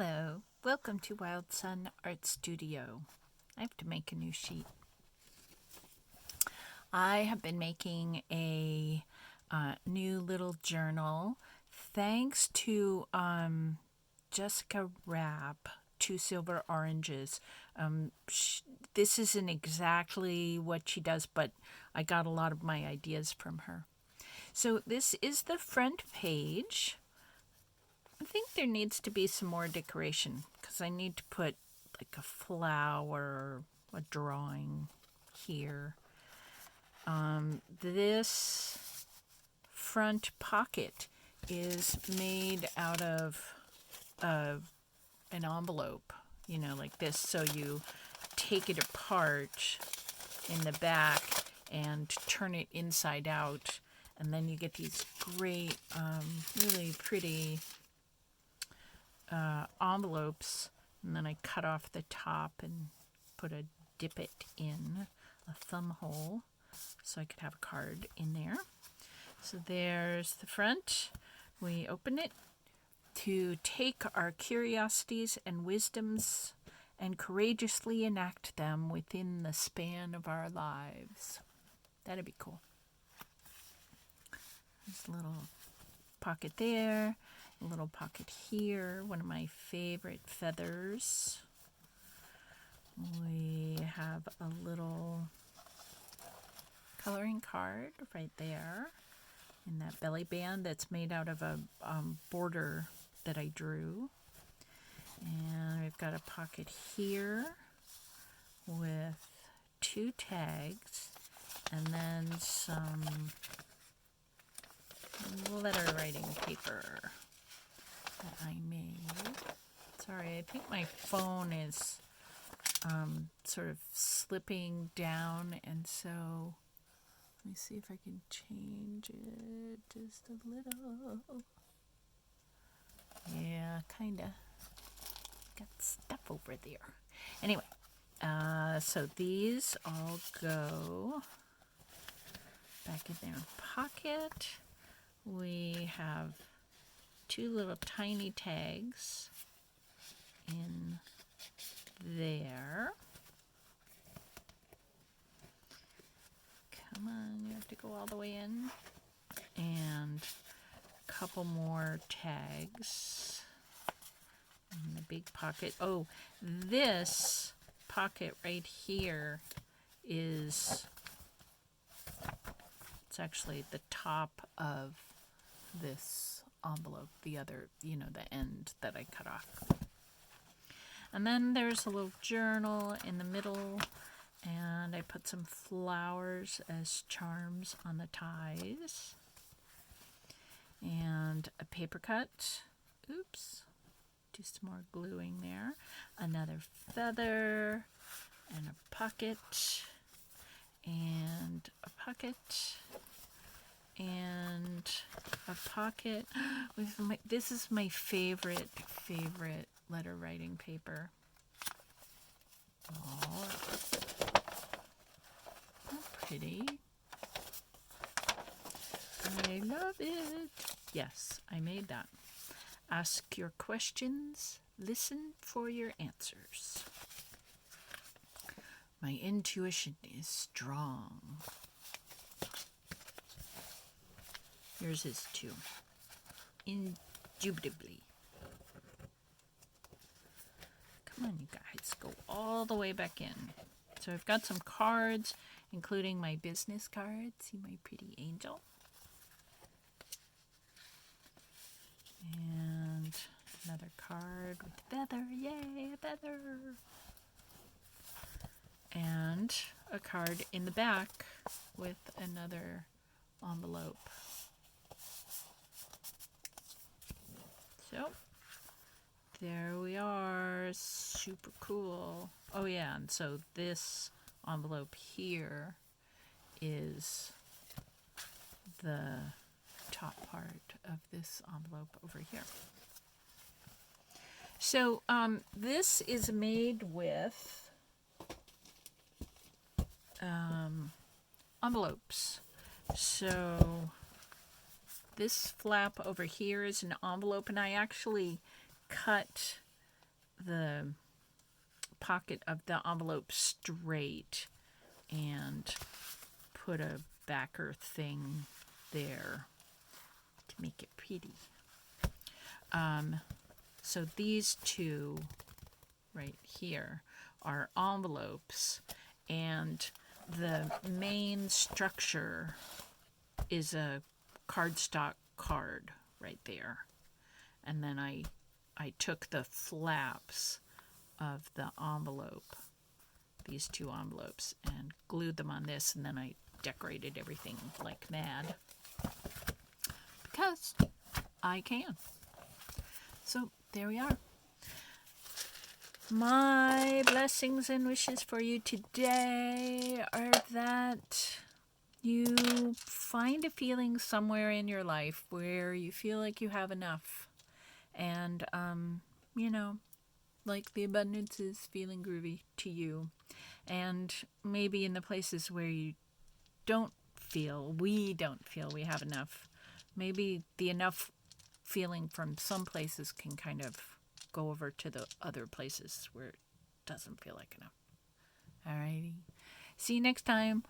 Hello, welcome to wildsunne Art Studio. I have to make a new sheet. I have been making a new little journal thanks to Jessica Rabb, Two Silver Oranges. This isn't exactly what she does, but I got a lot of my ideas from her. So this is the front page. I think there needs to be some more decoration because I need to put like a flower, a drawing here. This front pocket is made out of an envelope, like this. So you take it apart in the back and turn it inside out, and then you get these great, really pretty envelopes, and then I cut off the top and dip it in a thumb hole so I could have a card in there. So there's the front. We open it to take our curiosities and wisdoms and courageously enact them within the span of our lives. That'd be cool. There's a little pocket there. A little pocket here, one of my favorite feathers. We have a little coloring card right there in that belly band that's made out of a border that I drew. And we've got a pocket here with 2 tags and then some letter writing paper that I made. Sorry, I think my phone is sort of slipping down, and so let me see if I can change it just a little. Yeah, kinda. Got stuff over there. Anyway, so these all go back in their pocket. We have 2 little tiny tags in there. Come on, you have to go all the way in. And a couple more tags in the big pocket. Oh, this pocket right here it's actually the top of this envelope, the other, the end that I cut off. And then there's a little journal in the middle, and I put some flowers as charms on the ties. And a paper cut. Oops. Do some more gluing there. Another feather, and a pocket, and a pocket, and a pocket. This is my favorite letter writing paper. Oh, how pretty. I love it. Yes, I made that. Ask your questions, listen for your answers. My intuition is strong. Yours is too. Indubitably. Come on, you guys. Go all the way back in. So I've got some cards, including my business card. See my pretty angel? And another card with a feather. Yay, a feather. And a card in the back with another envelope. So, there we are. Super cool. Oh yeah, and so this envelope here is the top part of this envelope over here. So, this is made with envelopes. So this flap over here is an envelope, and I actually cut the pocket of the envelope straight and put a backer thing there to make it pretty. So these two right here are envelopes, and the main structure is a cardstock card right there. And then I took the flaps of the envelope, these two envelopes, and glued them on this, and then I decorated everything like mad because I can. So there we are. My blessings and wishes for you today are that you find a feeling somewhere in your life where you feel like you have enough. And, like the abundance is feeling groovy to you. And maybe in the places where we don't feel we have enough, maybe the enough feeling from some places can kind of go over to the other places where it doesn't feel like enough. Alrighty. See you next time.